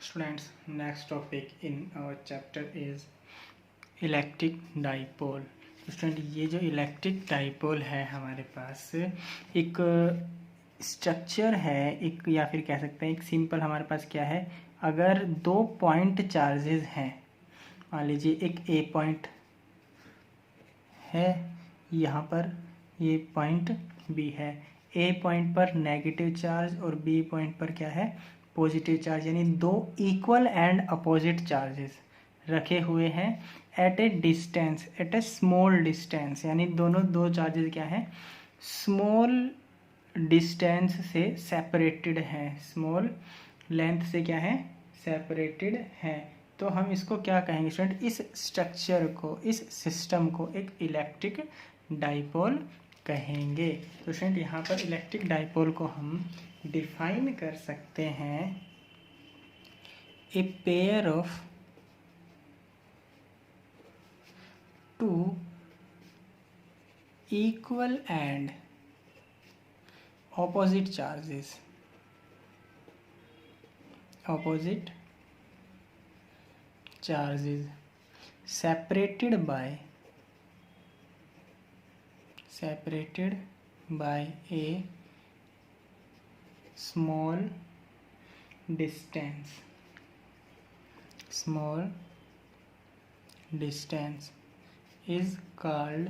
Students, next topic in our chapter is electric dipole. तो student ये जो electric dipole है हमारे पास एक स्ट्रक्चर है, एक या फिर कह सकते हैं एक सिंपल हमारे पास क्या है, अगर दो पॉइंट चार्जेस हैं, मान लीजिए एक ए पॉइंट है यहाँ पर, ये पॉइंट बी है। ए पॉइंट पर नेगेटिव चार्ज और बी पॉइंट पर क्या है, पॉजिटिव चार्ज, यानी दो इक्वल एंड अपोजिट चार्जेस रखे हुए हैं at a distance, at a small distance, यानी दोनों दो चार्जेस क्या हैं, स्मॉल डिस्टेंस से सेपरेटेड हैं, स्मॉल लेंथ से क्या है, सेपरेटेड हैं। तो हम इसको क्या कहेंगे स्टूडेंट, इस स्ट्रक्चर को, इस सिस्टम को एक इलेक्ट्रिक डाइपोल कहेंगे। तो स्टूडेंट यहाँ पर इलेक्ट्रिक डाइपोल को हम डिफाइन कर सकते हैं, a pair of two equal and opposite charges, opposite charges separated by a small distance, is called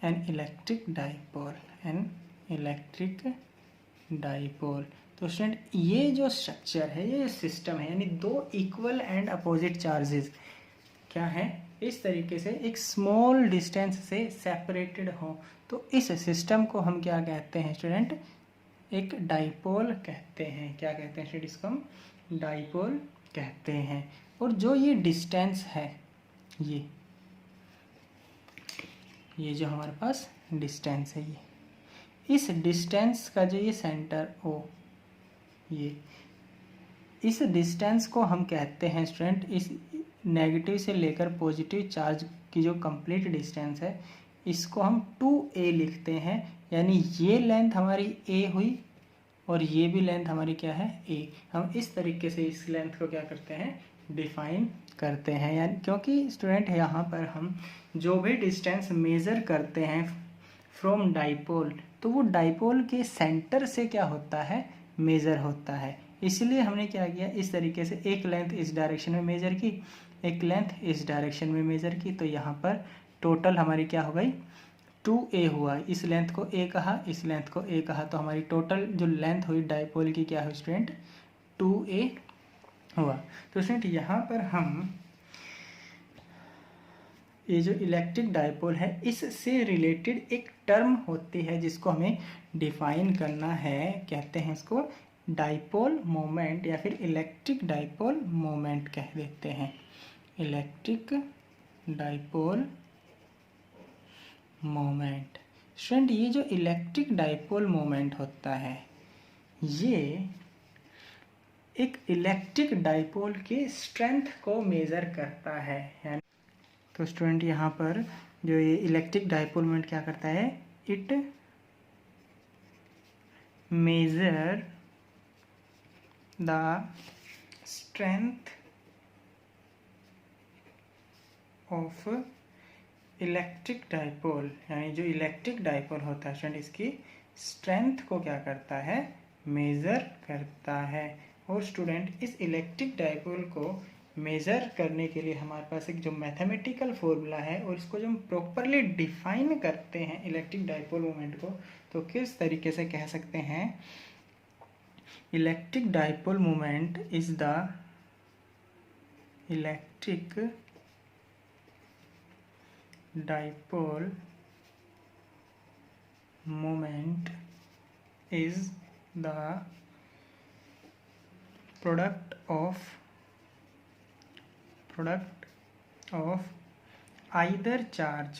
an electric dipole, तो स्टूडेंट ये जो स्ट्रक्चर है, ये सिस्टम है, यानी दो इक्वल एंड अपोजिट चार्जेस क्या है, इस तरीके से एक स्मॉल डिस्टेंस से सेपरेटेड हो, तो इस सिस्टम को हम क्या कहते हैं स्टूडेंट, एक डाइपोल कहते हैं। क्या कहते हैं स्टूडेंट, इसको हम डाइपोल कहते हैं। और जो ये डिस्टेंस है, ये जो हमारे पास डिस्टेंस है, ये इस डिस्टेंस का जो ये सेंटर ओ, ये इस डिस्टेंस को हम कहते हैं स्टूडेंट, इस नेगेटिव से लेकर पॉजिटिव चार्ज की जो कंप्लीट डिस्टेंस है, इसको हम 2a लिखते हैं। यानी ये लेंथ हमारी a हुई और ये भी लेंथ हमारी क्या है, a। हम इस तरीके से इस लेंथ को क्या करते हैं, डिफाइन करते हैं। यानी क्योंकि स्टूडेंट यहाँ पर हम जो भी डिस्टेंस मेज़र करते हैं फ्रॉम डाइपोल, तो वो डाइपोल के सेंटर से क्या होता है, मेज़र होता है। इसलिए हमने क्या किया, इस तरीके से एक लेंथ इस डायरेक्शन में मेज़र की, एक लेंथ इस डायरेक्शन में मेज़र की, तो यहाँ पर टोटल हमारी क्या हो गई, 2a हुआ। इस लेंथ को a कहा, इस लेंथ को a कहा, तो हमारी टोटल जो लेंथ हुई डाइपोल की क्या हुई स्टूडेंट, 2a हुआ। तो स्टूडेंट यहाँ पर हम ये जो इलेक्ट्रिक डाइपोल है, इससे रिलेटेड एक टर्म होती है जिसको हमें डिफाइन करना है, कहते हैं इसको डाइपोल मोमेंट, या फिर इलेक्ट्रिक डाइपोल मोमेंट कह देते हैं, इलेक्ट्रिक डाइपोल मोमेंट। स्टूडेंट ये जो इलेक्ट्रिक डाइपोल मोमेंट होता है, ये एक इलेक्ट्रिक डाइपोल के स्ट्रेंथ को मेज़र करता है। यानी तो स्टूडेंट यहाँ पर जो ये इलेक्ट्रिक डाइपोल मोमेंट क्या करता है, it measure the strength of electric dipole, यानी जो इलेक्ट्रिक डाइपोल होता है स्टूडेंट, इसकी स्ट्रेंथ को क्या करता है, मेज़र करता है। और स्टूडेंट इस इलेक्ट्रिक डाइपोल को मेज़र करने के लिए हमारे पास एक जो मैथमेटिकल फॉर्मूला है, और इसको जो हम प्रॉपरली डिफाइन करते हैं इलेक्ट्रिक डाइपोल मोमेंट को, तो किस तरीके से कह सकते हैं, electric dipole moment is the electric dipole moment is the product of either charge,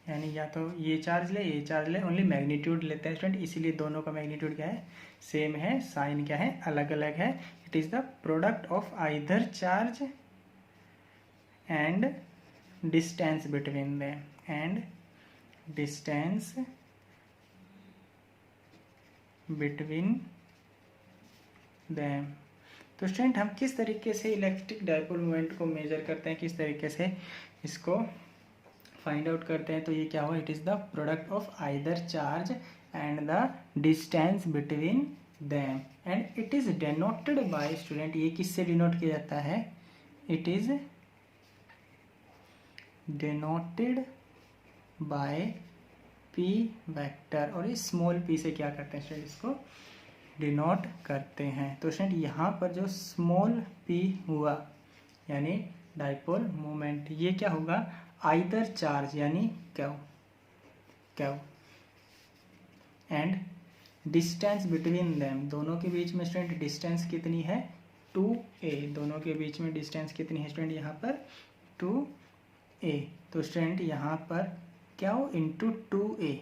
यानी या तो ये चार्ज ले, ओनली मैग्नीट्यूड लेते हैं स्टूडेंट, इसीलिए दोनों का मैग्नीट्यूड क्या है, सेम है, साइन क्या है, अलग अलग है। It is the product of either charge and distance between them and distance between them। तो स्टूडेंट हम किस तरीके से इलेक्ट्रिक डाइपोल मोमेंट को मेजर करते हैं, किस तरीके से इसको फाइंड आउट करते हैं। तो ये क्या हुआ, it is the product of either charge and the distance between them and it is denoted by student, ये किससे डिनोट किया जाता है, it is denoted by P vector. और इस स्मॉल पी से क्या करते हैं स्टूडेंट, इसको डिनोट करते हैं। तो स्टूडेंट यहाँ पर जो स्मॉल पी हुआ यानी डाइपोल मोमेंट, ये क्या होगा, आइदर चार्ज यानी Q and distance between them, दोनों के बीच में स्टूडेंट डिस्टेंस कितनी है 2a, दोनों के बीच में डिस्टेंस कितनी है स्टूडेंट यहाँ पर 2a। तो स्टूडेंट यहाँ पर Q into 2a,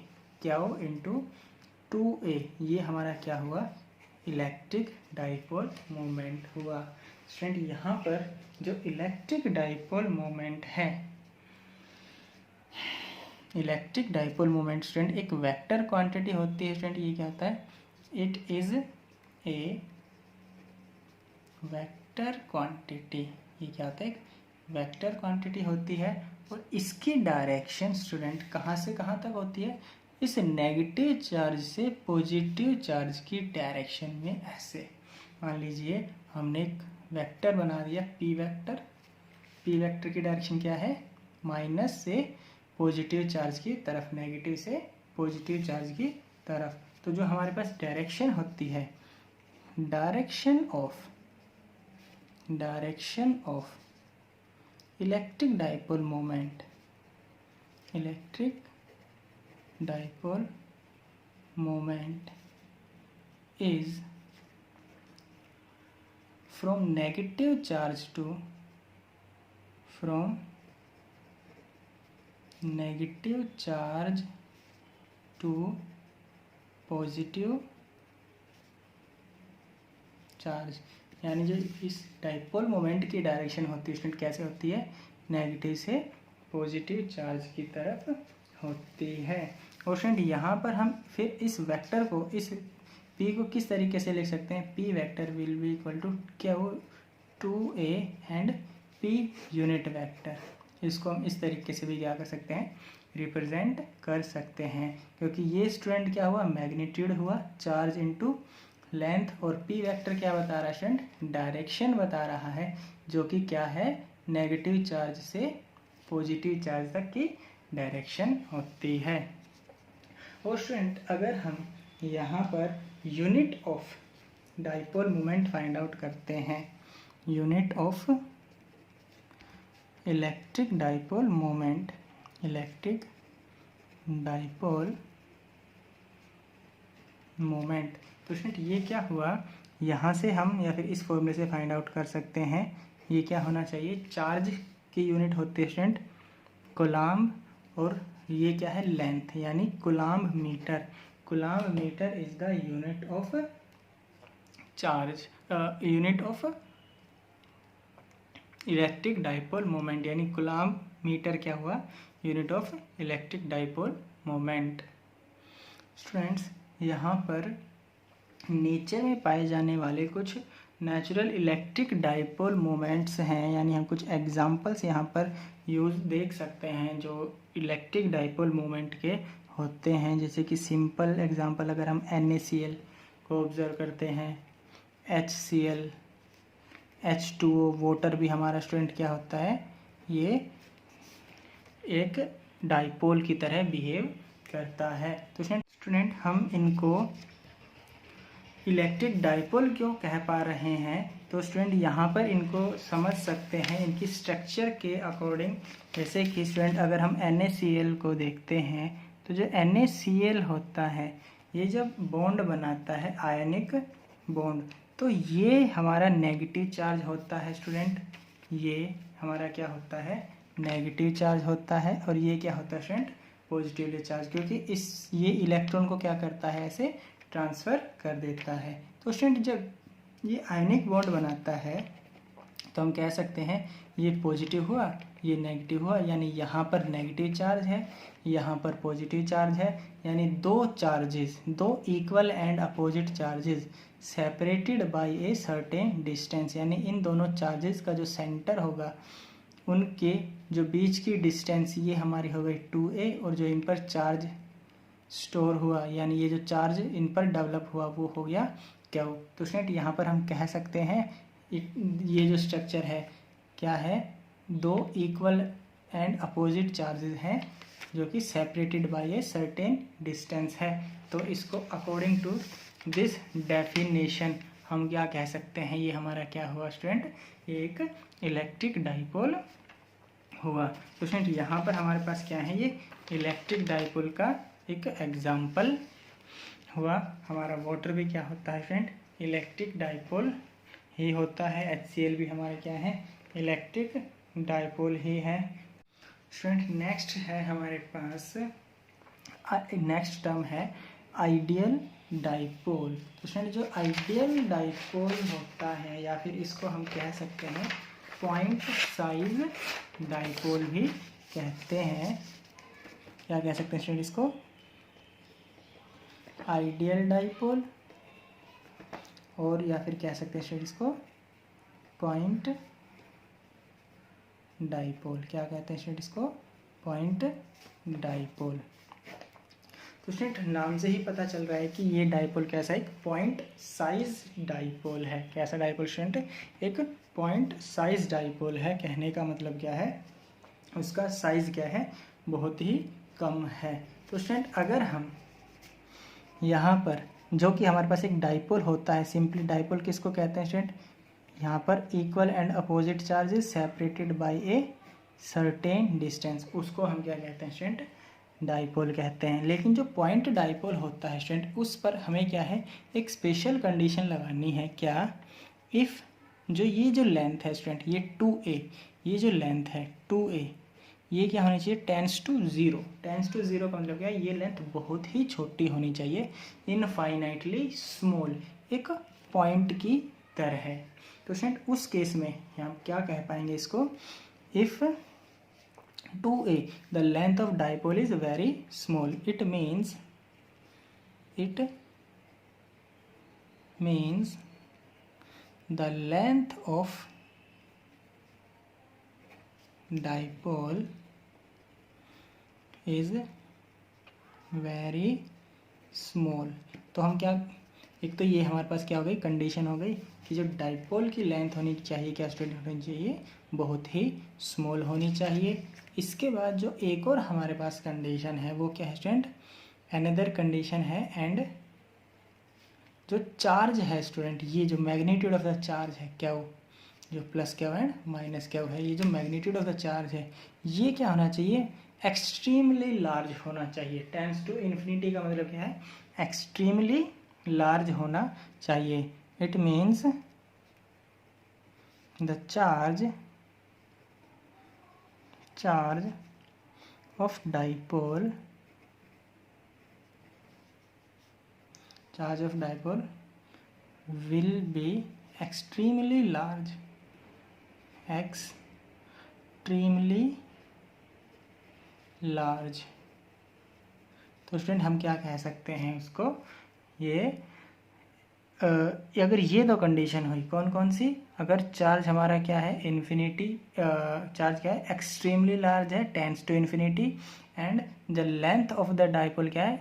Q into 2a, ये हमारा क्या हुआ, इलेक्ट्रिक डाइपोल मोमेंट हुआ। स्टूडेंट यहाँ पर जो इलेक्ट्रिक डाइपोल मोमेंट है, इलेक्ट्रिक डाइपोल मोमेंट स्टूडेंट एक वेक्टर क्वांटिटी होती है। स्टूडेंट ये क्या होता है, it is a vector quantity, ये क्या होता है, एक वेक्टर क्वांटिटी होती है। और इसकी डायरेक्शन स्टूडेंट कहाँ से कहाँ तक होती है, इस नेगेटिव चार्ज से पॉजिटिव चार्ज की डायरेक्शन में। ऐसे मान लीजिए हमने एक वेक्टर बना दिया पी वेक्टर, पी वेक्टर की डायरेक्शन क्या है, माइनस से पॉजिटिव चार्ज की तरफ, नेगेटिव से पॉजिटिव चार्ज की तरफ। तो जो हमारे पास डायरेक्शन होती है, direction of electric dipole moment, electric dipole moment is from negative charge to positive charge, यानी जो इस डाइपोल मोमेंट की डायरेक्शन होती है स्टूडेंट कैसे होती है, नेगेटिव से पॉजिटिव चार्ज की तरफ होती है। और स्टूडेंट यहाँ पर हम फिर इस वेक्टर को, इस P को किस तरीके से लिख सकते हैं, P vector will be equal to क्या हो 2a and P unit vector. इसको हम इस तरीके से भी क्या कर सकते हैं, रिप्रेजेंट कर सकते हैं, क्योंकि ये स्टूडेंट क्या हुआ, मैग्नीट्यूड हुआ चार्ज इनटू लेंथ, और P वेक्टर क्या बता रहा है स्टूडेंट, डायरेक्शन बता रहा है, जो कि क्या है, नेगेटिव चार्ज से पॉजिटिव चार्ज तक की डायरेक्शन होती है। और स्टूडेंट अगर हम यहाँ per unit of dipole moment find out करते हैं, unit of electric dipole moment, electric dipole moment, तो स्टूडेंट ये क्या हुआ, यहाँ से हम या फिर इस फॉर्मूले से फाइंड आउट कर सकते हैं। ये क्या होना चाहिए, चार्ज की यूनिट होती है स्टूडेंट कूलाम्ब, और ये क्या है, लेंथ, यानी coulomb metre. Coulomb metre is the unit of charge, unit of electric dipole moment, यानी कूलाम्ब मीटर क्या हुआ, unit of electric dipole moment. Students यहाँ पर नेचर में पाए जाने वाले कुछ नेचुरल इलेक्ट्रिक डाइपोल मोमेंट्स हैं, यानी हम कुछ एग्जांपल्स यहाँ पर यूज देख सकते हैं जो इलेक्ट्रिक डाइपोल मोमेंट के होते हैं। जैसे कि सिंपल एग्जांपल अगर हम NaCl को ऑब्जर्व करते हैं, HCl, H2O, वाटर भी हमारा स्टूडेंट क्या होता है, ये एक डाइपोल की तरह बिहेव करता है। तो स्टूडेंट हम इनको इलेक्ट्रिक डाइपोल क्यों कह पा रहे हैं, तो स्टूडेंट यहाँ पर इनको समझ सकते हैं इनकी स्ट्रक्चर के अकॉर्डिंग। जैसे कि स्टूडेंट अगर हम NaCl को देखते हैं, तो जो NaCl होता है ये जब बॉन्ड बनाता है, आयनिक बॉन्ड, तो ये हमारा नेगेटिव चार्ज होता है स्टूडेंट, ये हमारा क्या होता है, नेगेटिव चार्ज होता है, और ये क्या होता है स्टूडेंट, पॉजिटिवली चार्ज, क्योंकि ये इलेक्ट्रॉन को क्या करता है, ऐसे ट्रांसफ़र कर देता है। तो स्टूडेंट जब ये आयनिक बॉन्ड बनाता है तो हम कह सकते हैं ये पॉजिटिव हुआ, ये नेगेटिव हुआ, यानी यहाँ पर नेगेटिव चार्ज है, यहाँ पर पॉजिटिव चार्ज है, यानी दो चार्जेस, दो equal and opposite charges separated by a certain distance, यानी इन दोनों चार्जेस का जो सेंटर होगा उनके जो बीच की डिस्टेंस ये हमारी हो गई 2a, और जो इन पर चार्ज स्टोर हुआ यानी ये जो चार्ज इन पर डेवलप हुआ वो हो गया क्यू। तो स्टूडेंट यहाँ पर हम कह सकते हैं ये जो स्ट्रक्चर है क्या है, दो इक्वल एंड अपोजिट चार्जेस हैं जो कि separated by a certain distance है। तो इसको अकॉर्डिंग टू दिस डेफिनेशन हम क्या कह सकते हैं, ये हमारा क्या हुआ स्टूडेंट, एक इलेक्ट्रिक डाइपोल हुआ। तो स्टूडेंट यहाँ पर हमारे पास क्या है, ये इलेक्ट्रिक डाइपोल का एक एग्जाम्पल हुआ। हमारा वाटर भी क्या होता है फ्रेंड, इलेक्ट्रिक डाइपोल ही होता है। HCl भी हमारा क्या है, इलेक्ट्रिक डाइपोल ही है। स्टूडेंट नेक्स्ट है हमारे पास, नेक्स्ट टर्म है आइडियल डाइपोल। तो स्टूडेंट जो आइडियल डाइपोल होता है या फिर इसको हम कह सकते हैं पॉइंट साइज डाइपोल भी कहते हैं। क्या कह सकते हैं स्टूडेंट इसको, आइडियल डाइपोल, और या फिर कह सकते हैं स्टूडेंट इसको पॉइंट डाइपोल। क्या कहते हैं स्टूडेंट इसको, पॉइंट डाइपोल। तो स्टूडेंट नाम से ही पता चल रहा है कि ये डाइपोल कैसा है, एक पॉइंट साइज डाइपोल है। कैसा डाइपोल स्टूडेंट, एक पॉइंट साइज डाइपोल है। कहने का मतलब क्या है, उसका साइज क्या है, बहुत ही कम है। तो स्टूडेंट अगर हम यहाँ पर जो कि हमारे पास एक डाइपोल होता है, सिंपली डाइपोल किसको कहते हैं स्टूडेंट, यहाँ पर equal and opposite charges separated by a certain distance, उसको हम क्या कहते हैं स्टूडेंट, डाइपोल कहते हैं। लेकिन जो पॉइंट डाइपोल होता है स्टूडेंट, उस पर हमें क्या है, एक स्पेशल कंडीशन लगानी है। क्या, इफ़ जो ये जो लेंथ है स्टूडेंट, ये 2a, ये जो लेंथ है 2a, ये क्या होनी चाहिए, tends to zero. Tends to zero का मतलब क्या है, ये लेंथ बहुत ही छोटी होनी चाहिए, इनफाइनाइटली स्मॉल, एक पॉइंट की तरह है। तो स्टूडेंट उस केस में हम क्या कह पाएंगे इसको, if 2a the length of dipole is very small, it means the length of dipole is very small। तो हम क्या, एक तो ये हमारे पास क्या हो गई, कंडीशन हो गई कि जो डाइपोल की लेंथ होनी चाहिए क्या स्टूडेंट, होनी चाहिए बहुत ही स्मॉल होनी चाहिए। इसके बाद जो एक और हमारे पास कंडीशन है वो क्या है स्टूडेंट, अनदर कंडीशन है, एंड जो चार्ज है स्टूडेंट, ये जो मैग्नीट्यूड ऑफ द चार्ज है क्या, वो जो प्लस क्या एंड माइनस क्या है, ये जो मैग्नीट्यूड ऑफ द चार्ज है ये क्या होना चाहिए, एक्सट्रीमली लार्ज होना चाहिए। टेंस टू इन्फिनिटी का मतलब क्या है, एक्सट्रीमली लार्ज होना चाहिए। It means the charge of dipole will be extremely large, तो स्टूडेंट हम क्या कह सकते हैं उसको, ये अगर ये दो कंडीशन हुई, कौन कौन सी, अगर चार्ज हमारा क्या है, इन्फिनिटी, चार्ज क्या है, एक्सट्रीमली लार्ज है, tends to infinity, and the length of the dipole क्या है,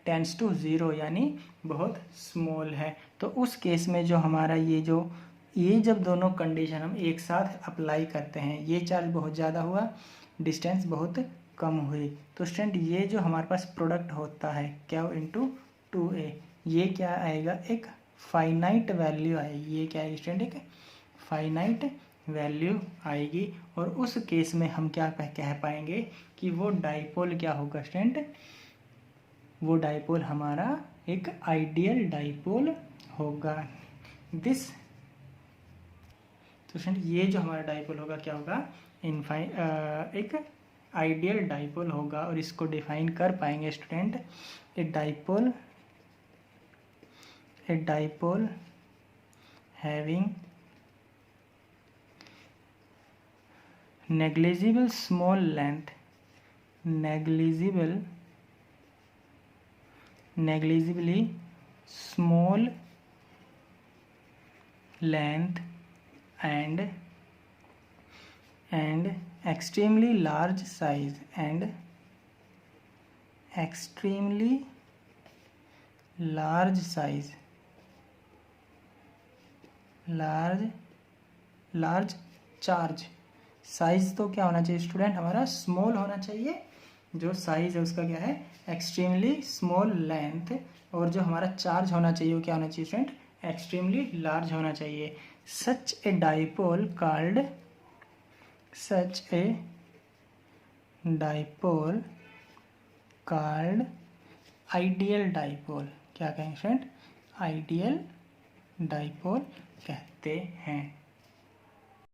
टेंस टू ज़ीरो, यानी बहुत स्मॉल है। तो उस केस में जो हमारा ये जब दोनों कंडीशन हम एक साथ अप्लाई करते हैं, ये चार्ज बहुत ज़्यादा हुआ, डिस्टेंस बहुत कम हुई, तो स्टूडेंट ये जो हमारे पास प्रोडक्ट होता है क्या, इंटू 2a, ये क्या आएगा, एक फाइनाइट वैल्यू आएगी। ये क्या है स्टूडेंट, एक फाइनाइट वैल्यू आएगी। और उस केस में हम क्या कह पाएंगे कि वो डाइपोल क्या होगा स्टूडेंट, वो डाइपोल हमारा एक आइडियल डाइपोल होगा। दिस, तो स्टूडेंट ये जो हमारा डाइपोल होगा क्या होगा, एक आइडियल डाइपोल होगा। और इसको डिफाइन कर पाएंगे student, a dipole having negligible small length, negligibly small length and extremely large size large charge. Size तो क्या होना चाहिए स्टूडेंट, हमारा स्मॉल होना चाहिए। जो साइज है उसका क्या है, एक्सट्रीमली स्मॉल लेंथ, और जो हमारा चार्ज होना चाहिए वो क्या होना चाहिए स्टूडेंट, एक्सट्रीमली लार्ज होना चाहिए। Such a dipole called ideal dipole. क्या कहेंगे स्टूडेंट, आइडियल डाइपोल कहते हैं।